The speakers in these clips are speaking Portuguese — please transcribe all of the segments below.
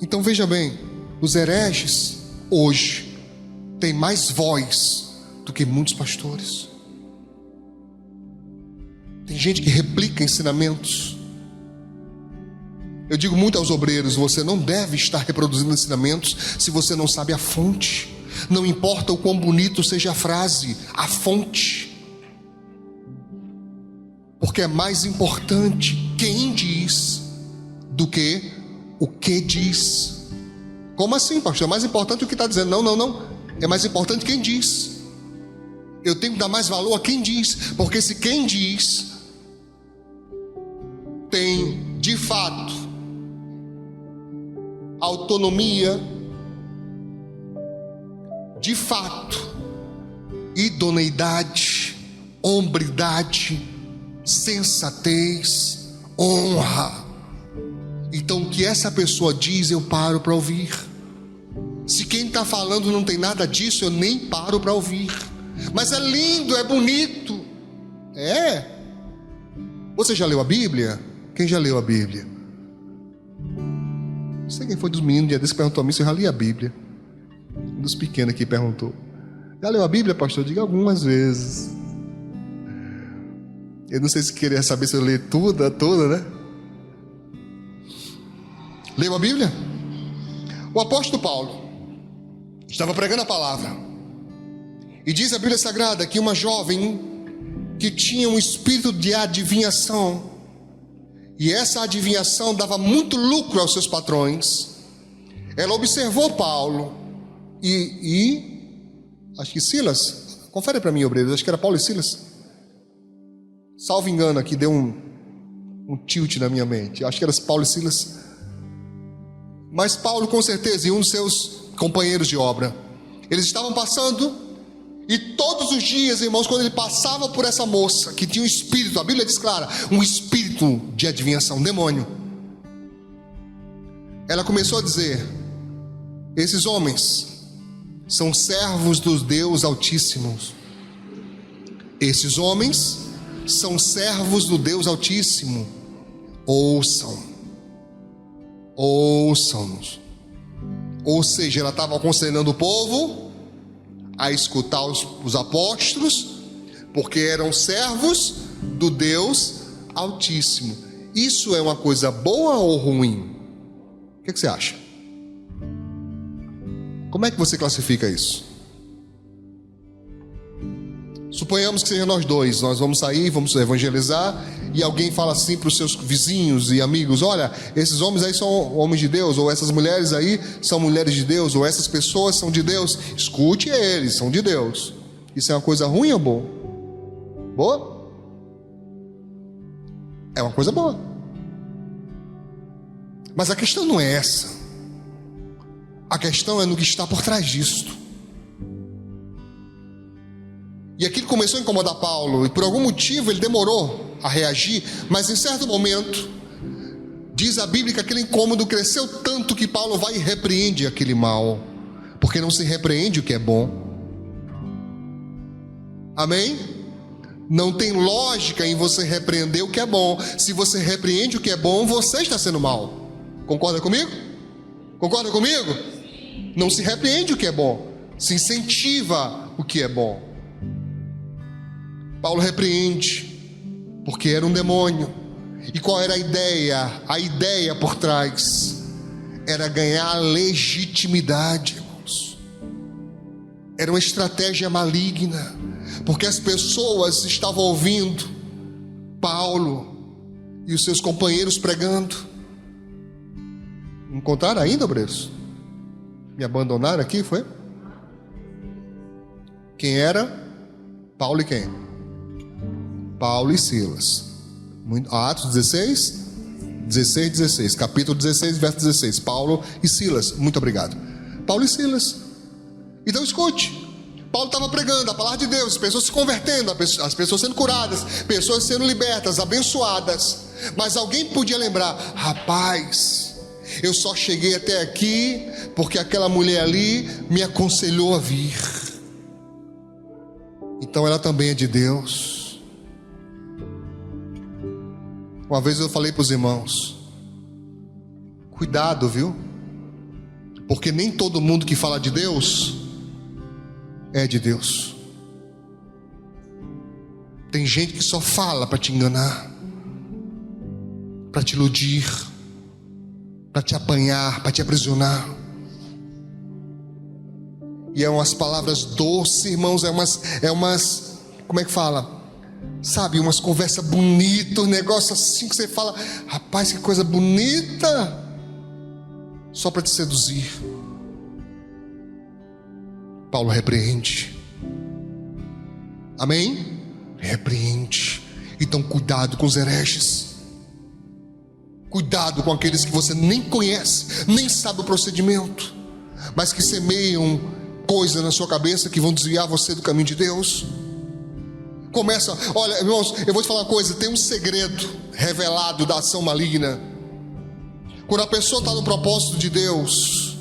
Então veja bem, os hereges hoje têm mais voz do que muitos pastores. Tem gente que replica ensinamentos. Eu digo muito aos obreiros: você não deve estar reproduzindo ensinamentos se você não sabe a fonte. Não importa o quão bonito seja a frase, a fonte. Porque é mais importante quem diz do que o que diz. Como assim, pastor? É mais importante o que está dizendo. Não. É mais importante quem diz. Eu tenho que dar mais valor a quem diz. Porque se quem diz tem, de fato, autonomia, de fato, idoneidade, hombridade, sensatez, honra, então o que essa pessoa diz, eu paro para ouvir. Se quem está falando não tem nada disso, eu nem paro para ouvir. Mas é lindo, é bonito. Você já leu a Bíblia? Quem já leu a Bíblia? Não sei quem foi dos meninos, dia desse perguntou a mim se eu já li a Bíblia. Um dos pequenos aqui perguntou: já leu a Bíblia, pastor? Eu digo algumas vezes. Eu não sei se queria saber se eu li toda, né? Leu a Bíblia? O apóstolo Paulo estava pregando a palavra, e diz a Bíblia Sagrada que uma jovem que tinha um espírito de adivinhação, e essa adivinhação dava muito lucro aos seus patrões, ela observou Paulo e acho que Silas, confere para mim, obreiros, acho que era Paulo e Silas, salvo engano aqui, deu um tilt na minha mente, acho que era Paulo e Silas. Mas Paulo, com certeza, e um dos seus companheiros de obra, eles estavam passando, e todos os dias, irmãos, quando ele passava por essa moça que tinha um espírito, a Bíblia diz clara, um espírito de adivinhação, um demônio, ela começou a dizer: esses homens são servos dos Deus Altíssimo. Esses homens são servos do Deus Altíssimo. Ouçam-nos. Ou seja, ela estava aconselhando o povo a escutar os apóstolos, porque eram servos do Deus Altíssimo. Isso é uma coisa boa ou ruim? O que você acha? Como é que você classifica isso? Suponhamos que seja nós dois, nós vamos sair, vamos evangelizar, e alguém fala assim para os seus vizinhos e amigos: olha, esses homens aí são homens de Deus, ou essas mulheres aí são mulheres de Deus, ou essas pessoas são de Deus, escute eles, são de Deus. Isso é uma coisa ruim ou boa? Boa? É uma coisa boa. Mas a questão não é essa. A questão é no que está por trás disto. E aquilo começou a incomodar Paulo, e por algum motivo ele demorou a reagir, mas em certo momento, diz a Bíblia que aquele incômodo cresceu tanto que Paulo vai e repreende aquele mal, porque não se repreende o que é bom. Amém? Não tem lógica em você repreender o que é bom. Se você repreende o que é bom, você está sendo mal. Concorda comigo? Concorda comigo? Não se repreende o que é bom, se incentiva o que é bom. Paulo repreende, porque era um demônio. E qual era a ideia? A ideia por trás era ganhar legitimidade, irmãos. Era uma estratégia maligna, porque as pessoas estavam ouvindo Paulo e os seus companheiros pregando. Encontraram ainda, obreiros? Me abandonaram aqui, foi? Quem era? Paulo e quem? Paulo e Silas. Atos 16, capítulo 16, verso 16. Paulo e Silas, muito obrigado. Paulo e Silas. Então escute, Paulo estava pregando a palavra de Deus, as pessoas se convertendo, as pessoas sendo curadas, pessoas sendo libertas, abençoadas. Mas alguém podia lembrar: rapaz, eu só cheguei até aqui porque aquela mulher ali me aconselhou a vir, então ela também é de Deus. Uma vez eu falei para os irmãos: cuidado, viu? Porque nem todo mundo que fala de Deus é de Deus. Tem gente que só fala para te enganar, para te iludir, para te apanhar, para te aprisionar. E é umas palavras doces, irmãos, é umas, como é que fala? Sabe, umas conversas bonitas, um negócio assim que você fala, rapaz, que coisa bonita, só para te seduzir. Paulo repreende. Amém? Repreende. Então cuidado com os hereges. Cuidado com aqueles que você nem conhece, nem sabe o procedimento, mas que semeiam coisas na sua cabeça que vão desviar você do caminho de Deus. Começa, olha, irmãos, eu vou te falar uma coisa, tem um segredo revelado da ação maligna. Quando a pessoa está no propósito de Deus,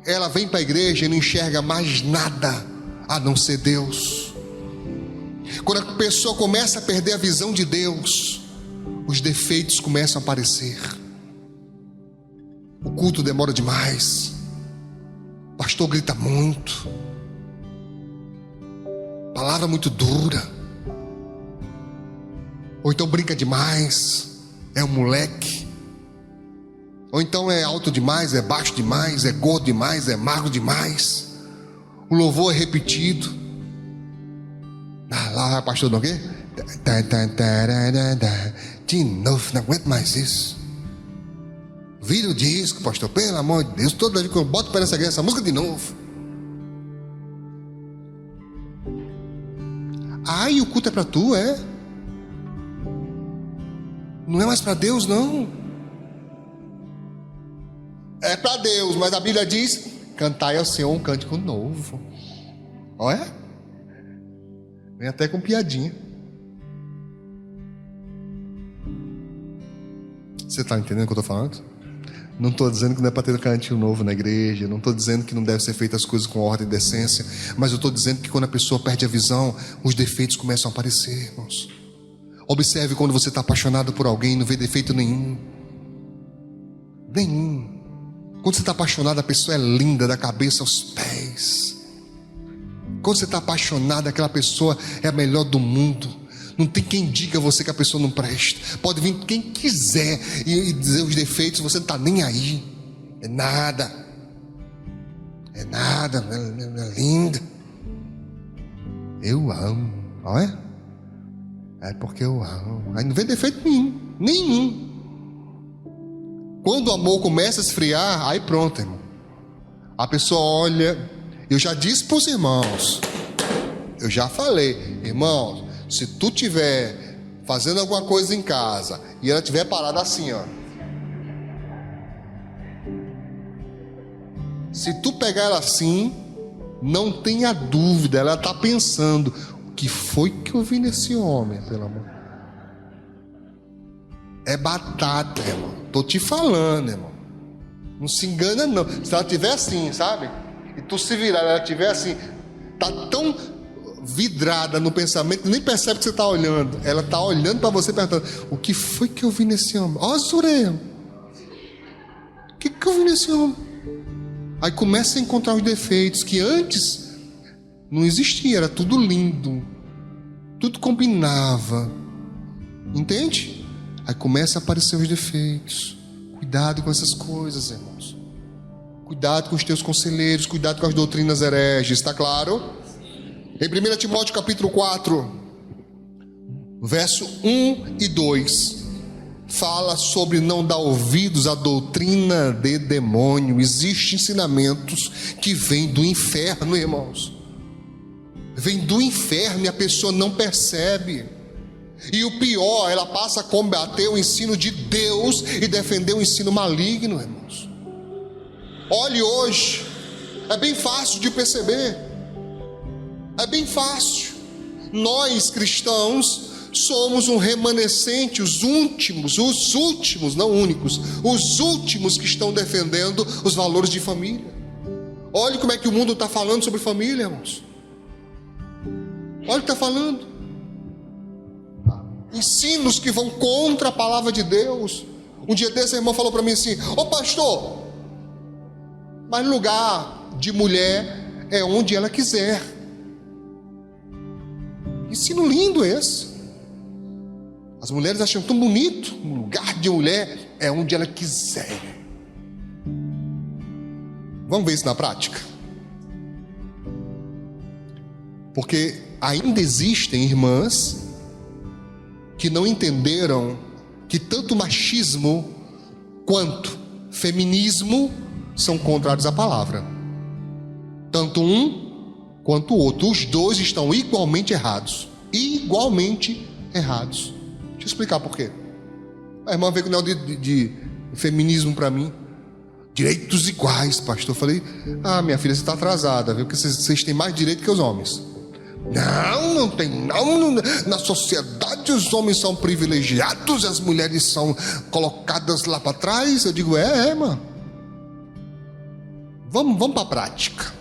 ela vem para a igreja e não enxerga mais nada a não ser Deus. Quando a pessoa começa a perder a visão de Deus, os defeitos começam a aparecer. O culto demora demais, o pastor grita muito, palavra muito dura, ou então brinca demais, é um moleque, ou então é alto demais, é baixo demais, é gordo demais, é magro demais, o louvor é repetido. Lá, pastor, não, o quê? De novo, não aguento mais isso. Vira o disco, pastor, pelo amor de Deus, toda vez que eu boto para essa música de novo. Ai, o culto é para tu, é? Não é mais para Deus, não. É para Deus, mas a Bíblia diz: cantai ao Senhor um cântico novo. Olha, vem até com piadinha. Você está entendendo o que eu estou falando? Não estou dizendo que não é para ter um cantinho novo na igreja, não estou dizendo que não deve ser feitas as coisas com ordem e decência, mas eu estou dizendo que quando a pessoa perde a visão, os defeitos começam a aparecer, irmãos. Observe quando você está apaixonado por alguém e não vê defeito nenhum. Nenhum. Quando você está apaixonado, a pessoa é linda da cabeça aos pés. Quando você está apaixonado, aquela pessoa é a melhor do mundo. Não tem quem diga a você que a pessoa não presta. Pode vir quem quiser e dizer os defeitos, você não está nem aí. É nada. É nada, é linda. Eu amo. Olha. É porque eu amo. Aí não vê defeito nenhum. Nenhum. Quando o amor começa a esfriar, aí pronto, irmão. A pessoa olha. Eu já disse para os irmãos. Eu já falei, irmãos. Se tu tiver fazendo alguma coisa em casa e ela tiver parada assim, ó. Se tu pegar ela assim, não tenha dúvida, ela está pensando: o que foi que eu vi nesse homem, pelo amor? É batata, irmão. Tô te falando, irmão. Não se engana, não. Se ela tiver assim, sabe? E tu se virar, ela tiver assim, tá tão vidrada no pensamento, nem percebe que você está olhando. Ela está olhando para você perguntando: o que foi que eu vi nesse homem? Ó, Zureia, o que eu vi nesse homem? Aí começa a encontrar os defeitos que antes não existia, era tudo lindo, tudo combinava, entende? Aí começa a aparecer os defeitos. Cuidado com essas coisas, irmãos. Cuidado com os teus conselheiros, cuidado com as doutrinas hereges, está claro? Em 1 Timóteo capítulo 4, verso 1 e 2, fala sobre não dar ouvidos à doutrina de demônio. Existem ensinamentos que vêm do inferno, irmãos. Vem do inferno e a pessoa não percebe. E o pior, ela passa a combater o ensino de Deus e defender o ensino maligno, irmãos. Olhe hoje, é bem fácil de perceber. É bem fácil. Nós cristãos somos um remanescente, os últimos, não únicos, os últimos que estão defendendo os valores de família. Olha como é que o mundo está falando sobre família, irmãos. Olha o que está falando. Ensinos que vão contra a palavra de Deus. Um dia desse a irmã falou para mim assim: ô pastor, Mas lugar de mulher é onde ela quiser. Ensino lindo esse. As mulheres acham tão bonito. Um lugar de mulher é onde ela quiser. Vamos ver isso na prática? Porque ainda existem irmãs que não entenderam que tanto machismo quanto feminismo são contrários à palavra. Tanto um quanto o outro. Os dois estão igualmente errados. Igualmente errados. Deixa eu explicar por quê. A irmã veio com o negócio de feminismo para mim. Direitos iguais, pastor. Eu falei, minha filha, você está atrasada, viu? Porque vocês têm mais direito que os homens. Não tem não. Na sociedade os homens são privilegiados, as mulheres são colocadas lá para trás. Eu digo, irmã. Vamos para a prática.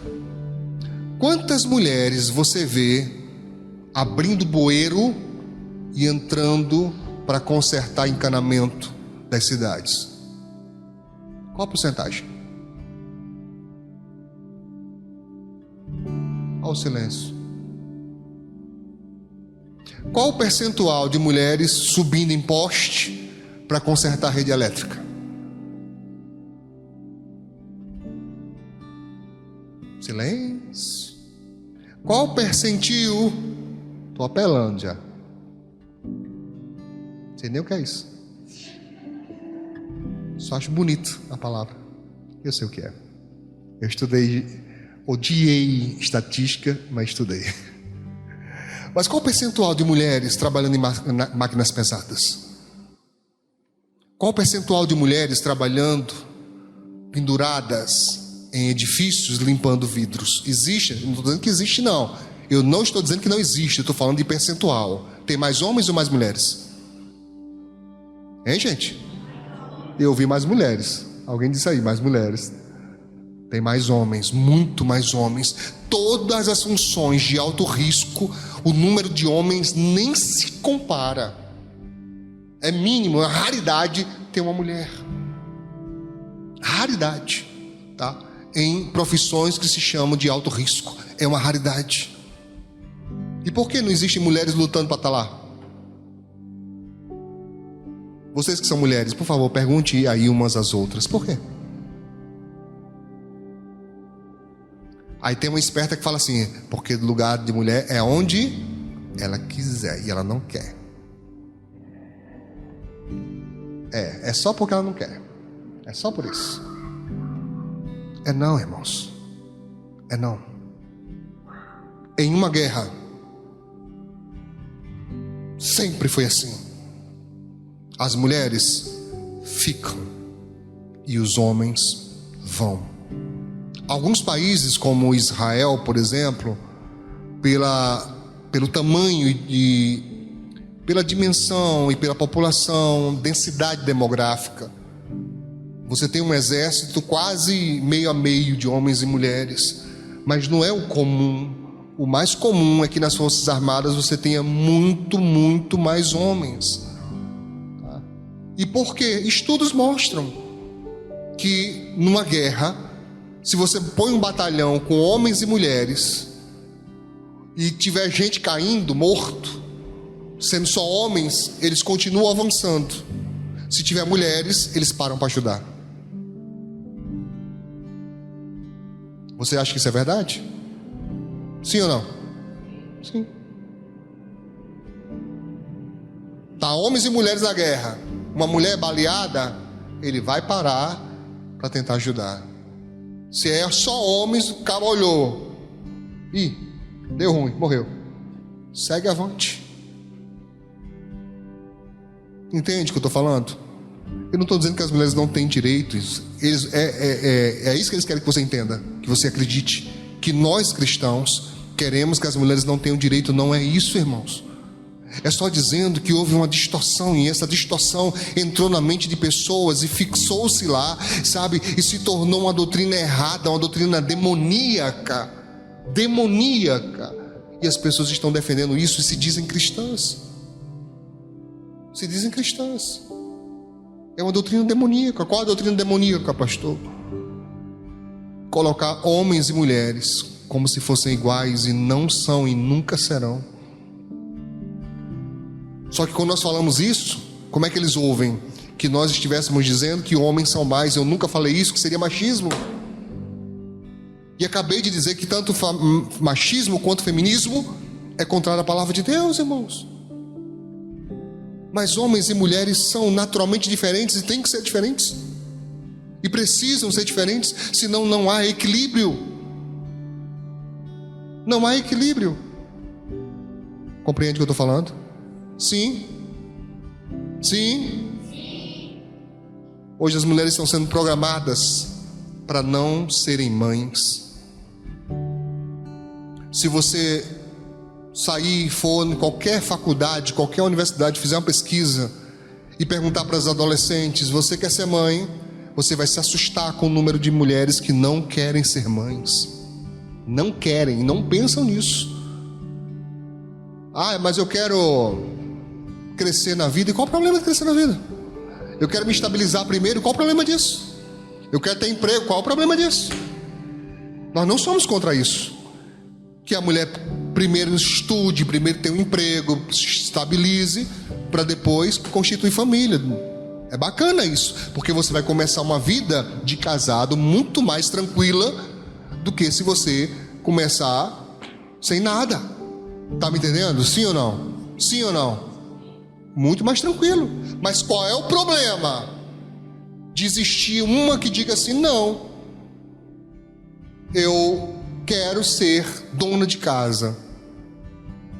Quantas mulheres você vê abrindo bueiro e entrando para consertar encanamento das cidades? Qual a porcentagem? Olha o silêncio. Qual o percentual de mulheres subindo em poste para consertar a rede elétrica? Silêncio. Qual o percentil? Estou apelando já. Não sei nem o que é isso. Só acho bonito a palavra. Eu sei o que é. Eu estudei, odiei estatística, mas estudei. Mas qual o percentual de mulheres trabalhando em máquinas pesadas? Qual o percentual de mulheres trabalhando penduradas em edifícios, limpando vidros? Existe? Não estou dizendo que existe, não. Eu não estou dizendo que não existe. Eu estou falando de percentual. Tem mais homens ou mais mulheres? Hein, gente? Eu ouvi mais mulheres. Alguém disse aí, mais mulheres. Tem mais homens, muito mais homens. Todas as funções de alto risco, o número de homens nem se compara. É mínimo, é uma raridade ter uma mulher. Raridade, tá? Em profissões que se chamam de alto risco. É uma raridade. E por que não existem mulheres lutando para estar lá? Vocês que são mulheres, por favor, pergunte aí umas às outras. Por quê? Aí tem uma esperta que fala assim, porque lugar de mulher é onde ela quiser e ela não quer. É só porque ela não quer. É só por isso. É não, irmãos. É não. Em uma guerra, sempre foi assim. As mulheres ficam e os homens vão. Alguns países, como Israel, por exemplo, pelo tamanho e pela dimensão e pela população, densidade demográfica, você tem um exército quase meio a meio de homens e mulheres, mas não é o comum. O mais comum é que nas Forças Armadas você tenha muito, muito mais homens. Tá? E por quê? Estudos mostram que numa guerra, se você põe um batalhão com homens e mulheres e tiver gente caindo, morto, sendo só homens, eles continuam avançando. Se tiver mulheres, eles param para ajudar. Você acha que isso é verdade? Sim ou não? Sim. Tá homens e mulheres na guerra. Uma mulher baleada, ele vai parar para tentar ajudar. Se é só homens, o cara olhou. Ih, deu ruim, morreu. Segue avante. Entende o que eu estou falando? Eu não estou dizendo que as mulheres não têm direitos. É isso que eles querem que você entenda. Que você acredite. Que nós cristãos queremos que as mulheres não tenham direito. Não é isso, irmãos. É só dizendo que houve uma distorção, e essa distorção entrou na mente de pessoas e fixou-se lá, sabe? E se tornou uma doutrina errada, uma doutrina demoníaca. Demoníaca. E as pessoas estão defendendo isso e se dizem cristãs. Se dizem cristãs. É uma doutrina demoníaca. Qual é a doutrina demoníaca, pastor? colocar homens e mulheres como se fossem iguais, e não são e nunca serão. Só que quando nós falamos isso, como é que eles ouvem? Que nós estivéssemos dizendo que homens são mais. Eu nunca falei isso, que seria machismo. E acabei de dizer que tanto machismo quanto feminismo é contrário à palavra de Deus, irmãos. Mas homens e mulheres são naturalmente diferentes e têm que ser diferentes. E precisam ser diferentes, senão não há equilíbrio. Não há equilíbrio. Compreende o que eu estou falando? Sim? Sim? Hoje as mulheres estão sendo programadas para não serem mães. Se você sair e for em qualquer faculdade, qualquer universidade, fizer uma pesquisa e perguntar para as adolescentes: você quer ser mãe? Você vai se assustar com o número de mulheres que não querem ser mães. Não querem, não pensam nisso. Ah, mas eu quero crescer na vida. E qual o problema de crescer na vida? Eu quero me estabilizar primeiro. Qual o problema disso? Eu quero ter emprego. Qual o problema disso? Nós não somos contra isso. Que a mulher primeiro estude, primeiro tenha um emprego, se estabilize, para depois constituir família. É bacana isso, porque você vai começar uma vida de casado muito mais tranquila do que se você começar sem nada. Tá me entendendo? Sim ou não? Sim ou não? Muito mais tranquilo. Mas qual é o problema de existir uma que diga assim: não, eu quero ser dona de casa,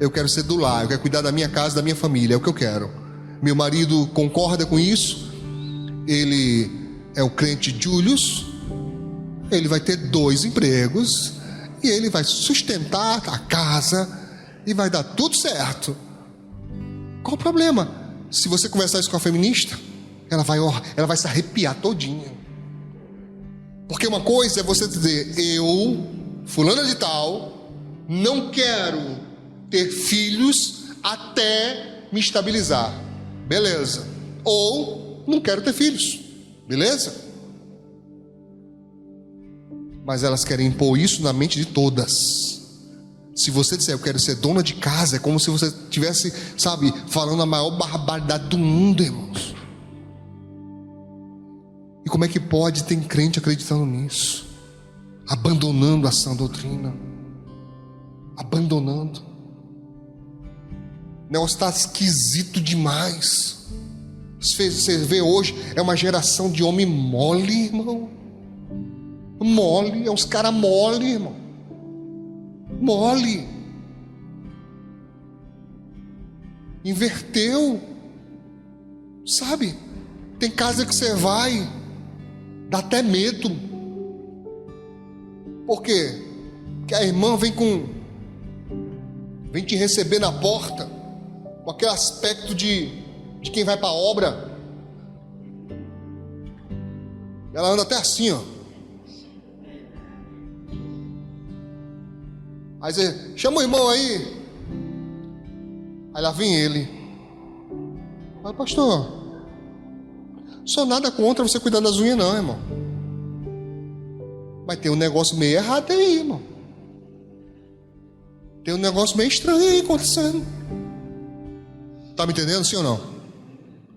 eu quero ser do lar, eu quero cuidar da minha casa, da minha família, é o que eu quero. Meu marido concorda com isso, ele é o crente Julius, ele vai ter 2 empregos e ele vai sustentar a casa e vai dar tudo certo. Qual o problema? Se você conversar isso com a feminista, ela vai se arrepiar todinha. Porque uma coisa é você dizer: eu, fulana de tal, não quero ter filhos até me estabilizar. Beleza. Ou não quero ter filhos. Beleza? Mas elas querem impor isso na mente de todas. Se você disser: eu quero ser dona de casa, é como se você estivesse, sabe, falando a maior barbaridade do mundo, irmãos. E como é que pode ter crente acreditando nisso? Abandonando a sã doutrina. Abandonando. O negócio está esquisito demais. Você vê hoje, é uma geração de homem mole, irmão. Mole, é uns caras mole, irmão. Mole. Inverteu. Sabe? Tem casa que você vai, dá até medo. Por quê? Porque a irmã vem te receber na porta, com aquele aspecto de quem vai para a obra. Ela anda até assim, ó. Aí você chama o irmão aí. Aí lá vem ele. Fala: pastor, sou nada contra você cuidar das unhas não, irmão. Mas tem um negócio meio errado aí, irmão. Tem um negócio meio estranho aí acontecendo. Tá me entendendo, sim ou não?